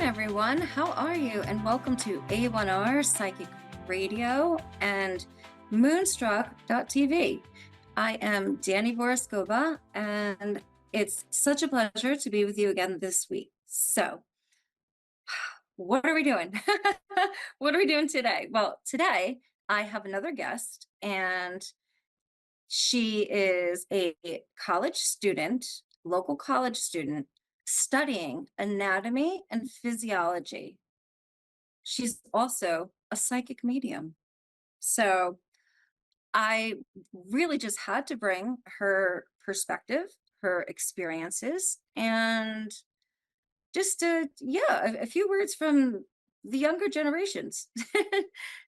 everyone. How are you? And welcome to A1R Psychic Radio and Moonstruck.tv. I am Danny Voroskova, and it's such a pleasure to be with you again this week. So, what are we doing? What are we doing today? Well, today I have another guest, and she is a college student, local college student, studying anatomy and physiology. She's also a psychic medium. So I really just had to bring her perspective, her experiences, and just a few words from the younger generations.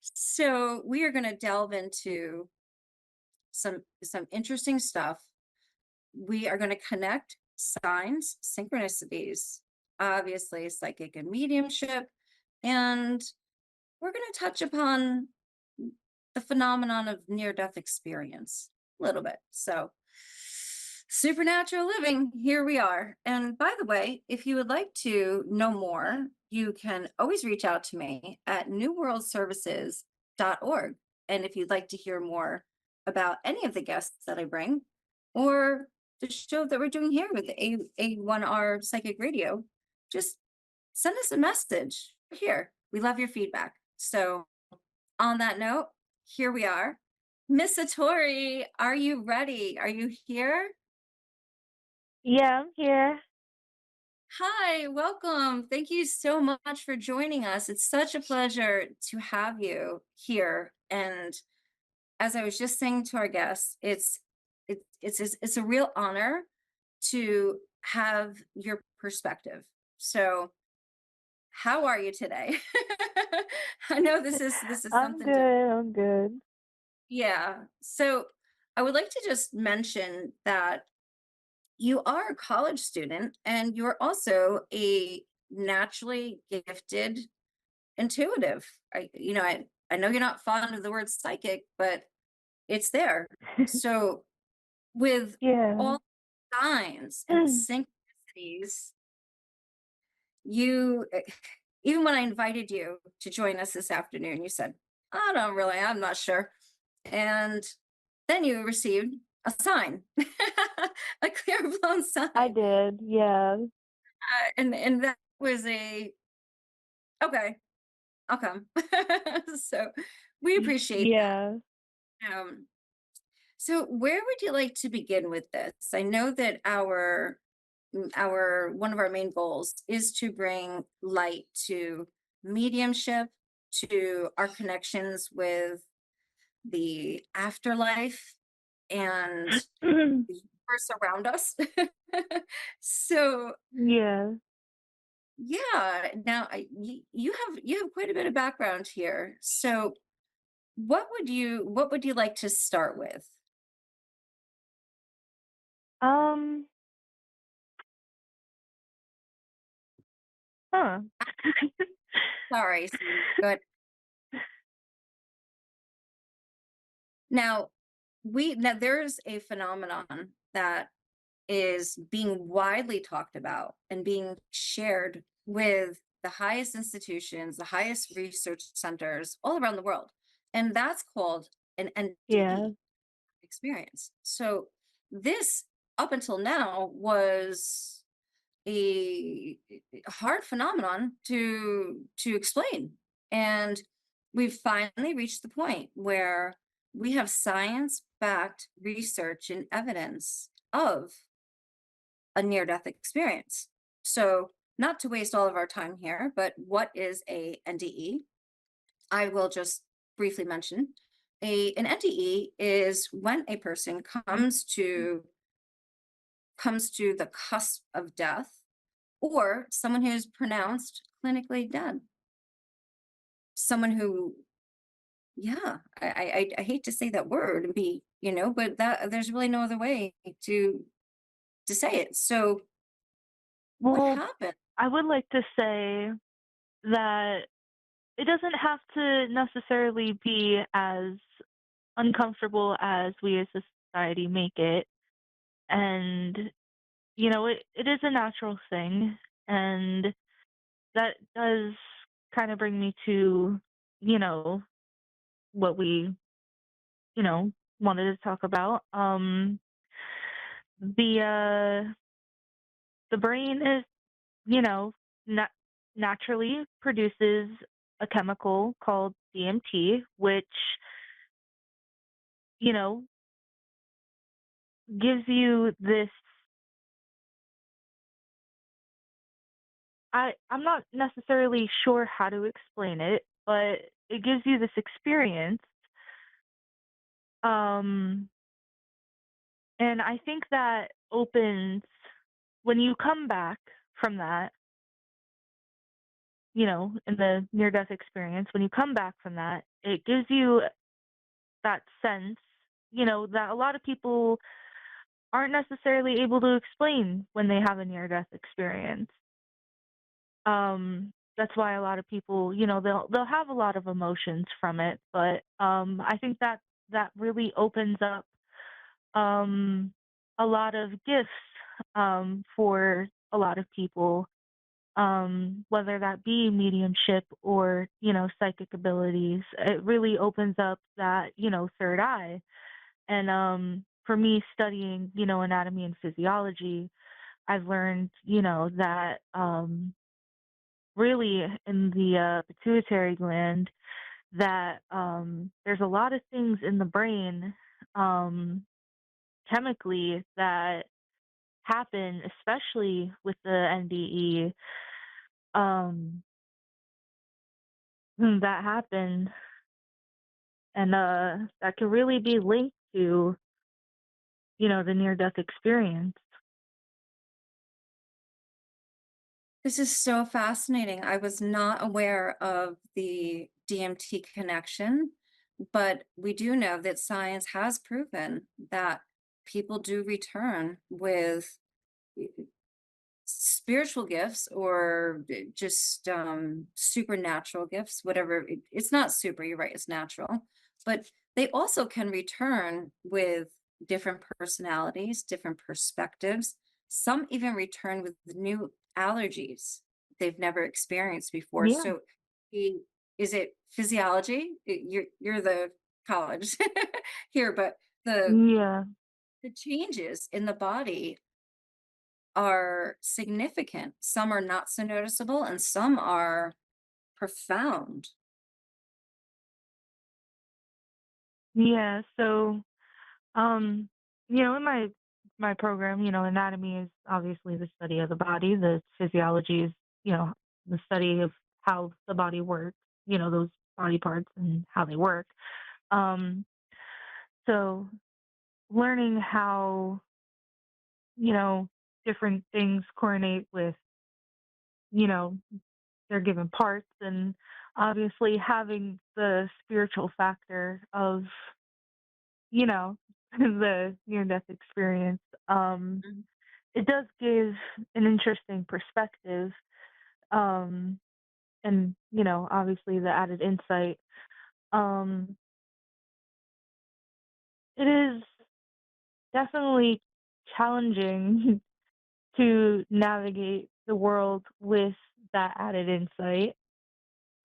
So we are going to delve into some interesting stuff. We are going to connect signs, synchronicities, obviously psychic and mediumship, and we're going to touch upon the phenomenon of near death experience a little bit. So, supernatural living, here we are. And by the way, if you would like to know more, you can always reach out to me at newworldservices.org. And if you'd like to hear more about any of the guests that I bring or the show that we're doing here with A1R Psychic Radio, just send us a message here. We love your feedback. So, on that note, here we are. Miss Satori, are you ready? Are you here? Yeah, I'm here. Hi, welcome. Thank you so much for joining us. It's such a pleasure to have you here. And as I was just saying to our guests, it's a real honor to have your perspective. So, how are you today? I know this is I'm something to. good. I'm good. Yeah. So I would like to just mention that you are a college student and you're also a naturally gifted intuitive. I know you're not fond of the word psychic, but it's there. So with Yeah. all signs and synchronicities, you even when I invited you to join us this afternoon, you said, I'm not sure. And then you received a sign, a clear blown I sign. did. Yeah. And that was okay, I'll come. So we appreciate that. Yeah. Um, so where would you like to begin with this? I know that our one of our main goals is to bring light to mediumship, to our connections with the afterlife and the universe around us. So Yeah. yeah, now you have quite a bit of background here. So what would you like to start with? Um. Huh. Sorry, see, good. Now there's a phenomenon that is being widely talked about and being shared with the highest institutions, the highest research centers all around the world. And that's called an Yeah. NDE experience. So this up until now was a hard phenomenon to explain. And we've finally reached the point where we have science backed research and evidence of a near death experience. So, not to waste all of our time here, but what is a NDE? I will just briefly mention. An NDE is when a person comes to the cusp of death or someone who's pronounced clinically dead. Someone who, yeah, I hate to say that word and be, but that there's really no other way to say it. So what Well, happened? I would like to say that it doesn't have to necessarily be as uncomfortable as we as a society make it. And, it is a natural thing. And that does kind of bring me to, you know, what we, you know, wanted to talk about. The the brain is, you know, naturally produces a chemical called DMT, which, you know, gives you this. I'm not necessarily sure how to explain it, but it gives you this experience. Um, and I think that opens when you come back from that, in the near death experience, when you come back from that, it gives you that sense, that a lot of people aren't necessarily able to explain when they have a near death experience. That's why a lot of people, they'll have a lot of emotions from it, but I think that that really opens up um a lot of gifts for a lot of people, whether that be mediumship or, psychic abilities. It really opens up that, third eye. And for me studying, anatomy and physiology, I've learned, that really in the pituitary gland, that there's a lot of things in the brain, um, chemically, that happen, especially with the NDE, um, that happen, and that can really be linked to, the near death experience. This is so fascinating. I was not aware of the DMT connection, but we do know that science has proven that people do return with spiritual gifts or just supernatural gifts, whatever. It's not super, you're right, it's natural. But they also can return with different personalities, different perspectives. Some even return with new allergies they've never experienced before. Yeah, So, the- is it physiology? You're the college here, but the yeah, the changes in the body are significant. Some are not so noticeable, and some are profound. yeah. So, um, in my program, anatomy is obviously the study of the body. The physiology is, the study of how the body works. Those body parts and how they work. Um, so learning how, you know, different things coordinate with, you know, their given parts, and obviously having the spiritual factor of, the near death experience. Mhm. It does give an interesting perspective, um, and, obviously the added insight. Um, it is definitely challenging to navigate the world with that added insight.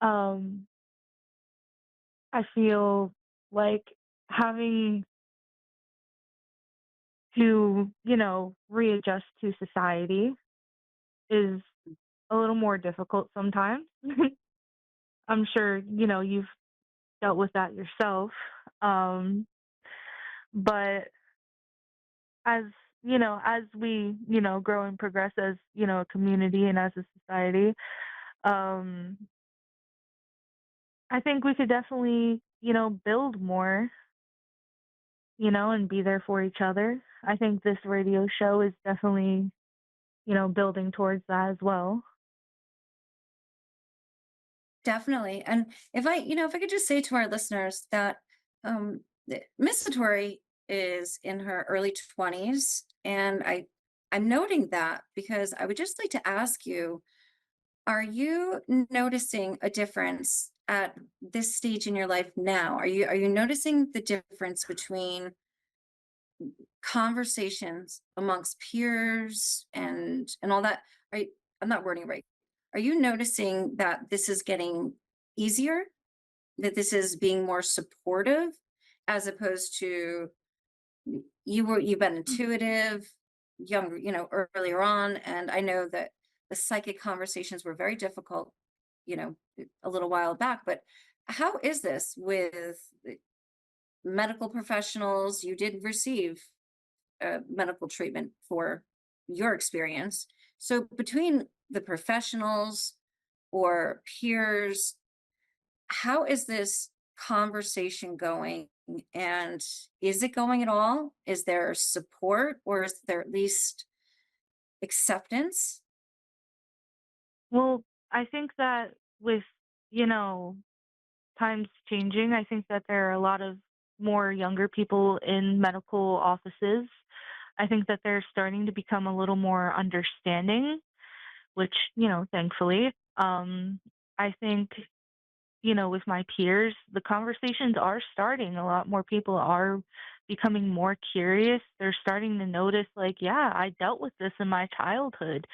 Um, I feel like having to, readjust to society is a little more difficult sometimes. I'm sure, you've dealt with that yourself. Um, but as, as we, grow and progress as, a community and as a society, um, I think we could definitely, build more, and be there for each other. I think this radio show is definitely, building towards that as well. Definitely. And if I could just say to our listeners that Miss Satori is in her early 20s. And I'm noting that because I would just like to ask you, are you noticing a difference at this stage in your life now? Are you noticing the difference between conversations amongst peers and all that? I'm not wording it right. Are you noticing that this is getting easier? That this is being more supportive as opposed to you've been intuitive younger, earlier on, and I know that the psychic conversations were very difficult, a little while back, but how is this with medical professionals? You did receive medical treatment for your experience. So between the professionals or peers, how is this conversation going? And is it going at all? Is there support or is there at least acceptance? Well, I think that with, you know, times changing, I think that there are a lot of more younger people in medical offices. I think that they're starting to become a little more understanding, which, thankfully. I think, with my peers, the conversations are starting. A lot more people are becoming more curious. They're starting to notice, like, yeah, I dealt with this in my childhood.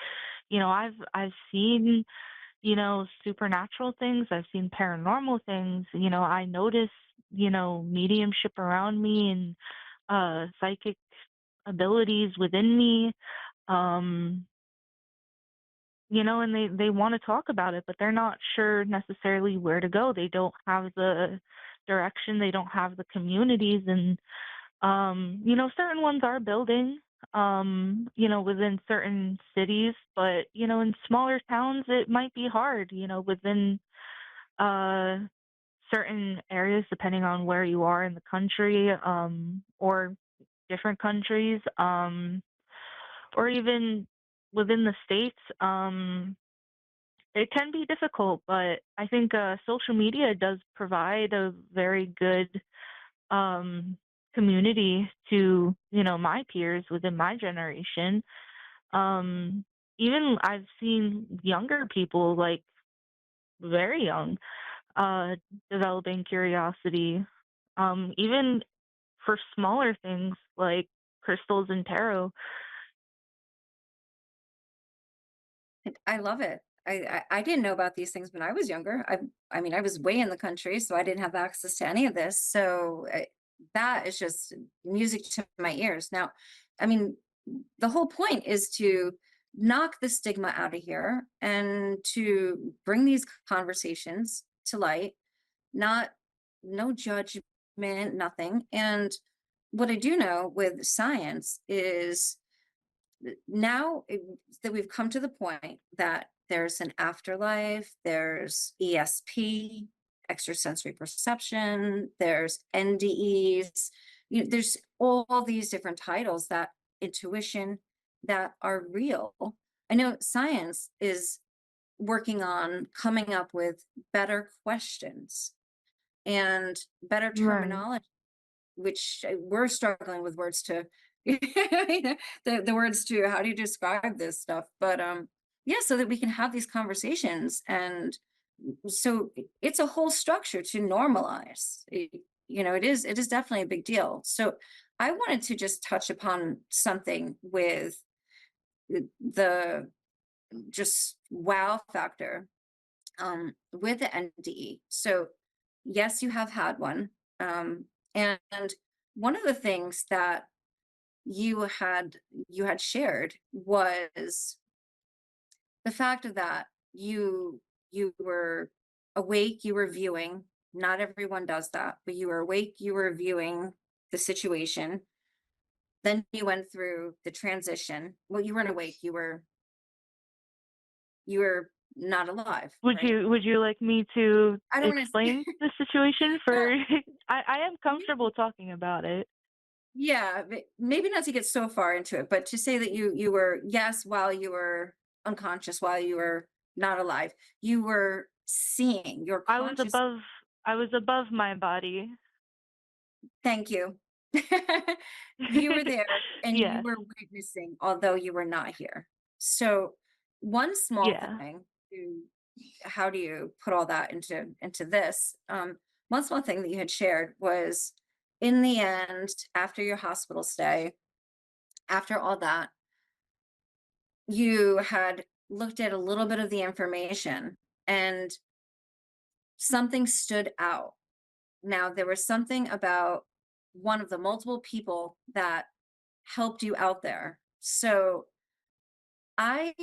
I've seen, supernatural things. I've seen paranormal things. I notice, mediumship around me and psychic abilities within me. Um, and they want to talk about it, but they're not sure necessarily where to go. They don't have the direction, they don't have the communities, and certain ones are building, within certain cities, but in smaller towns it might be hard, within uh certain areas depending on where you are in the country, or different countries, or even within the states. It can be difficult, but I think social media does provide a very good um, community to my peers within my generation. Um, Even I've seen younger people, like very young, uh, developing curiosity, even for smaller things like crystals and tarot. I love it. I didn't know about these things when I was younger. I mean, I was way in the country, so I didn't have access to any of this. So that is just music to my ears. Now, I mean, the whole point is to knock the stigma out of here and to bring these conversations to light. Not No judgment, nothing. And what I do know with science is now that we've come to the point that there's an afterlife, there's ESP, extrasensory perception, there's NDEs, there's all these different titles that intuition that are real. I know science is working on coming up with better questions and better Right. terminology, which we're struggling with words to the words to how do you describe this stuff, but yeah, so that we can have these conversations. And so it's a whole structure to normalize it is definitely a big deal. So I wanted to just touch upon something with the just wow factor with the NDE. So, yes, you have had one. And one of the things that you had shared was the fact of that you were awake, you were viewing. Not everyone does that, but you were awake, you were viewing the situation. Then you went through the transition. Well, you weren't awake, you were not alive, right? Would you like me to I don't want to. explain the situation Well, for I am comfortable talking about it. yeah, maybe not to get so far into it, but to say that you were, yes, while you were unconscious, while you were not alive, you were seeing your I was conscious. above I was above my body. Thank you. You were there and you Yes. were witnessing, although you were not here. So one small Yeah. thing to how do you put all that into this? One small thing that you had shared was in the end, after your hospital stay, after all that, you had looked at a little bit of the information and something stood out. Now, there was something about one of the multiple people that helped you out there. So I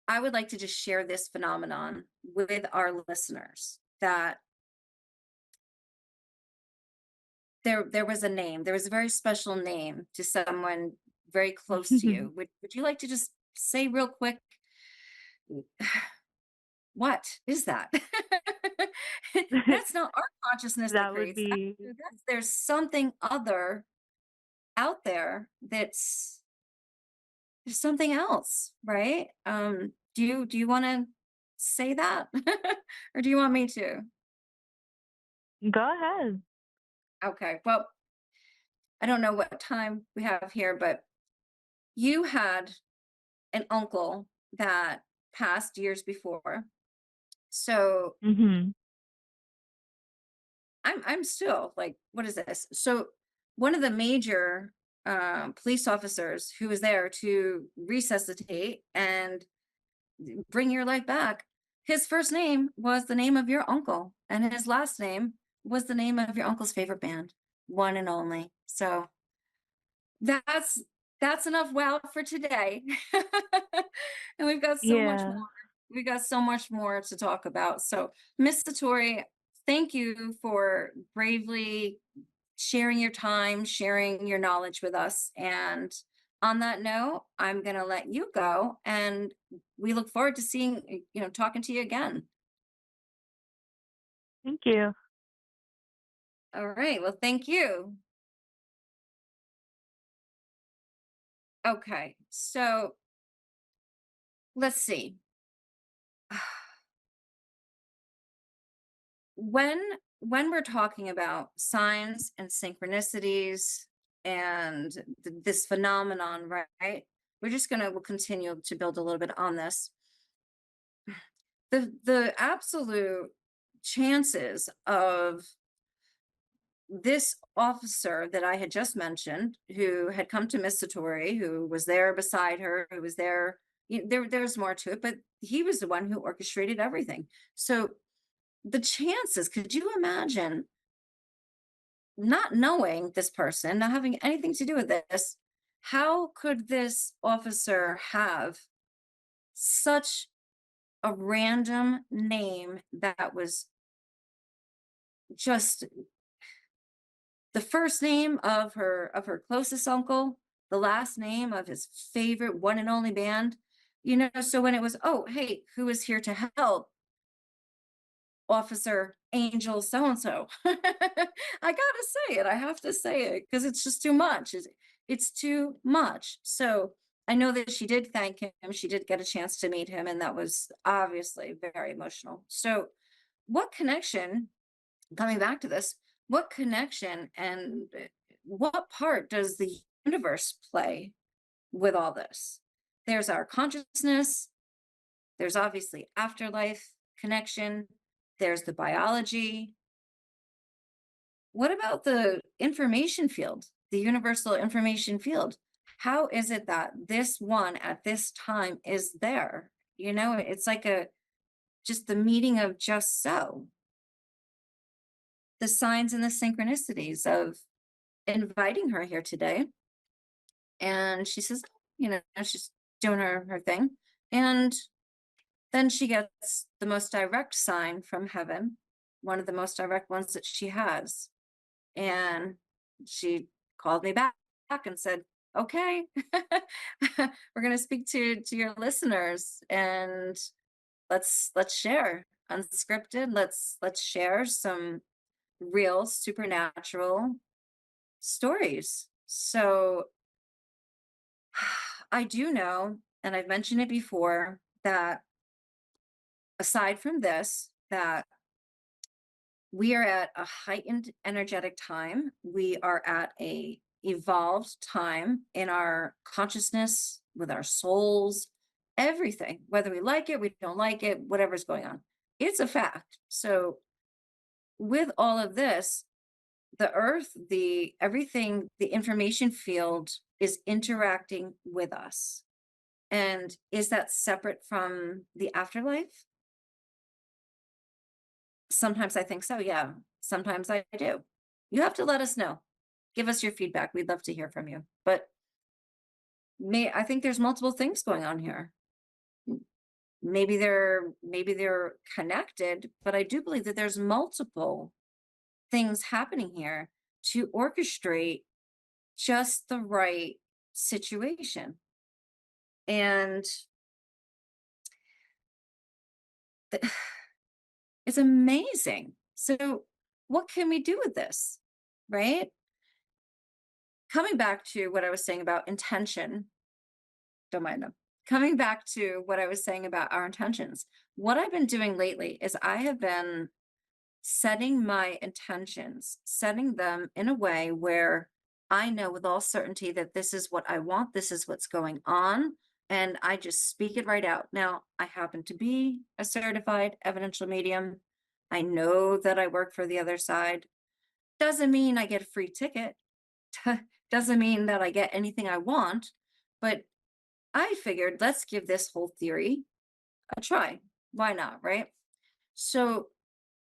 I would like to just share this phenomenon with our listeners that there was a name, there was a very special name to someone very close to you. Would you like to just say real quick, what is that? That's not our consciousness that That would creates that. be There's something other out there that's there's something else, right? Do you want to say that, or do you want me to? go ahead. Okay. Well, I don't know what time we have here, but you had an uncle that passed years before. So Mhm. I'm still like, what is this? So one of the major police officers who was there to resuscitate and bring your life back, his first name was the name of your uncle, and his last name was the name of your uncle's favorite band, one and only. So that's that's enough wow for today. And we've got so much more. Yeah. We got so much more to talk about. So, Miss Satori, thank you for bravely sharing your time, sharing your knowledge with us. And on that note, I'm going to let you go, and we look forward to talking to you again. Thank you. All right. Well, thank you. Okay. So, let's see. when when we're talking about signs and synchronicities and this phenomenon, right, we'll continue to build a little bit on this. The absolute chances of this officer that I had just mentioned, who had come to Miss Satori, who was there beside her, who was there, there's more to it, but he was the one who orchestrated everything. So the chances, could you imagine not knowing this person, not having anything to do with this, how could this officer have such a random name that was just the first name of her closest uncle, the last name of his favorite one and only band? So when it was, oh, hey, who is here to help? Officer Angel so and so. I gotta say it. I have to say it because it's just too much. It's too much. So I know that she did thank him. She did get a chance to meet him, and that was obviously very emotional. So, what connection, coming back to this, what connection and what part does the universe play with all this? There's our consciousness, there's obviously afterlife connection, there's the biology. What about the information field, the universal information field? How is it that this one at this time is there? It's like a just the meeting of just so. The signs and the synchronicities of inviting her here today. And she says, she's doing her thing. And then she gets the most direct sign from heaven, one of the most direct ones that she has. And she called me back and said, okay, we're going to speak to your listeners, and let's share unscripted. Let's share some real supernatural stories. So I do know, and I've mentioned it before, that aside from this, that we are at a heightened energetic time. We are at a evolved time in our consciousness, with our souls, everything, whether we like it, we don't like it, whatever's going on. It's a fact. So with all of this, the earth, the everything, the information field is interacting with us. And is that separate from the afterlife? Sometimes I think so, yeah. Sometimes I do. You have to let us know. Give us your feedback. We'd love to hear from you. But I think there's multiple things going on here. M- maybe they're connected, but I do believe that there's multiple things happening here to orchestrate just the right situation. And th- it's amazing. So, what can we do with this? Right? Coming back to what I was saying about intention, don't mind them. Coming back to what I was saying about our intentions, what I've been doing lately is I have been setting my intentions, setting them in a way where I know with all certainty that this is what I want, this is what's going on, and I just speak it right out. Now, I happen to be a certified evidential medium. I know that I work for the other side. Doesn't mean I get a free ticket. Doesn't mean that I get anything I want, but I figured let's give this whole theory a try. Why not, right? So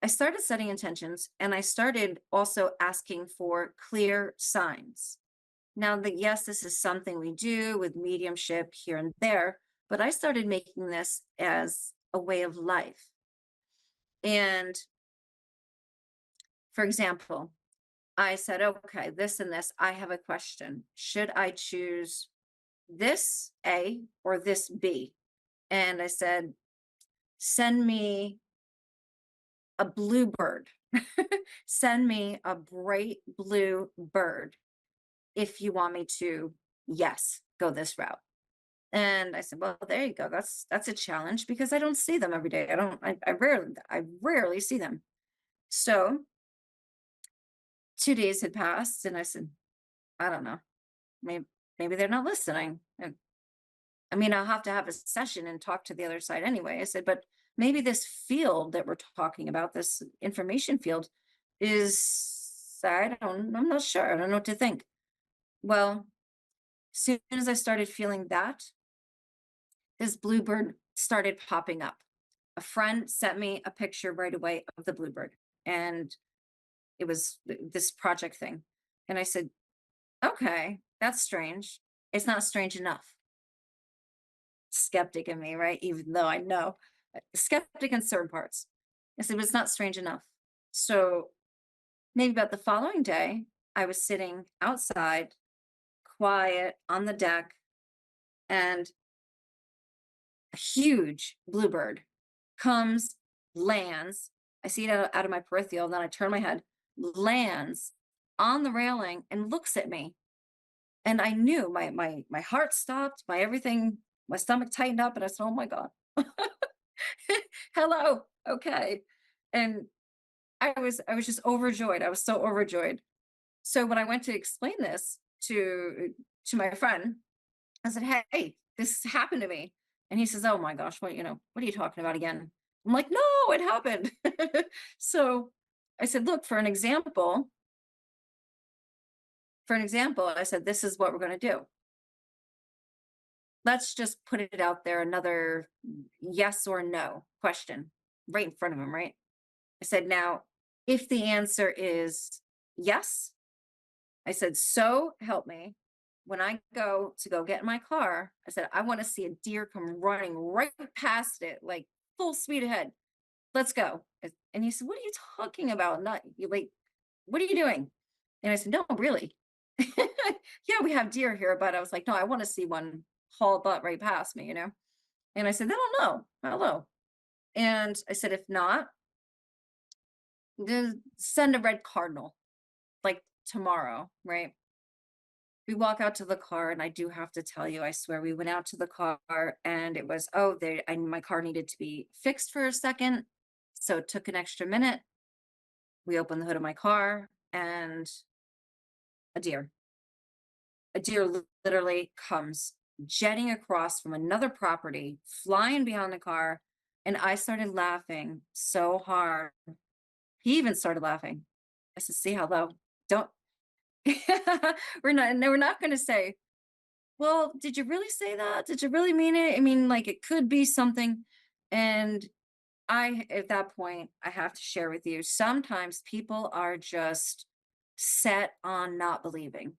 I started setting intentions and I started also asking for clear signs. Now that yes, this is something we do with mediumship here and there, but I started making this as a way of life. And for example, I said, okay, this and this, I have a question. Should I choose this A or this B? And I said, send me a blue bird. Send me a bright blue bird if you want me to, yes, go this route. And I said, well, there you go. That's a challenge because I don't see them every day. I rarely see them. So 2 days had passed and I said, I don't know. Maybe they're not listening. And I mean, I'll have to have a session and talk to the other side anyway. I said, but maybe this field that we're talking about, this information field, I'm not sure. I don't know what to think. Well, soon as I started feeling that, this bluebird started popping up. A friend sent me a picture right away of the bluebird, and it was this project thing. And I said, okay, that's strange. It's not strange enough. Skeptic in me, right? Even though I know skeptic in certain parts. I said, but it's not strange enough. So maybe about the following day, I was sitting outside, quiet on the deck, and a huge bluebird comes, lands. I see it out of my peripheral. Then I turn my head, lands on the railing and looks at me. And I knew my heart stopped, my everything, my stomach tightened up, and I said, "Oh my god, hello, okay." And I was just overjoyed. I was so overjoyed. So when I went to explain this to my friend, I said, "Hey, this happened to me." And he says, "Oh my gosh, what are you talking about again?" I'm like, "No, it happened." So I said, "Look, for an example, I said, this is what we're going to do. Let's just put it out there, another yes or no question right in front of him, right?" I said, "Now, if the answer is yes," I said, "so help me. When I go get in my car," I said, "I want to see a deer come running right past it, like full speed ahead. Let's go." And he said, "What are you talking about? Not you like, what are you doing?" And I said, "No, really." Yeah, we have deer here, but I was like, "No, I want to see one haul butt right past me." And I said, "Then I'll know. Hello." And I said, "If not, then send a red cardinal like tomorrow, right?" We walk out to the car, and I do have to tell you, I swear, we went out to the car, and it was, oh, my car needed to be fixed for a second. So it took an extra minute. We opened the hood of my car, and a deer, literally comes jetting across from another property, flying behind the car. And I started laughing so hard. He even started laughing. I said, "See how low? Don't." We're not going to say well, did you really say that? Did you really mean it? I mean, like, it could be something. And at that point, I have to share with you, sometimes people are just set on not believing,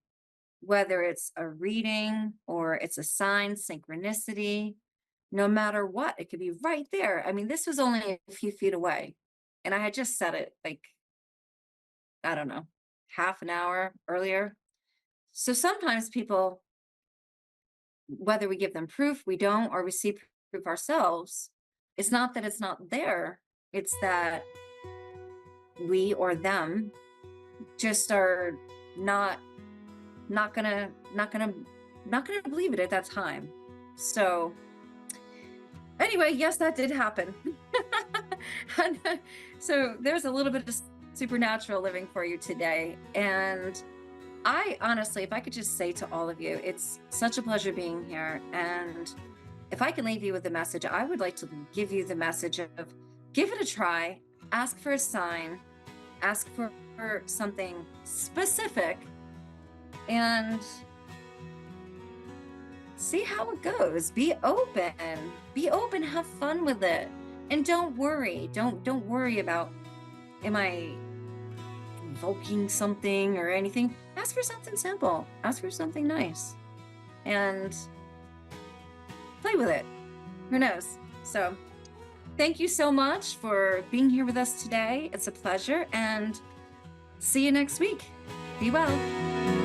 whether it's a reading or it's a sign, synchronicity, no matter what, it could be right there. I mean, this was only a few feet away, and I had just said it like, I don't know, half an hour earlier. So sometimes people, whether we give them proof, we don't, or we see proof ourselves, it's not that it's not there, it's that we or them just are not not gonna not gonna not gonna believe it at that time. So anyway, yes, that did happen. And, so there's a little bit of supernatural living for you today. And I honestly, if I could just say to all of you, it's such a pleasure being here. And if I can leave you with a message, I would like to give you the message of give it a try, ask for a sign, ask for something specific, and see how it goes. Be open, have fun with it. And don't worry. Don't worry about, am I invoking something or anything? Ask for something simple. Ask for something nice. And play with it. Who knows? So, thank you so much for being here with us today. It's a pleasure, and see you next week. Be well.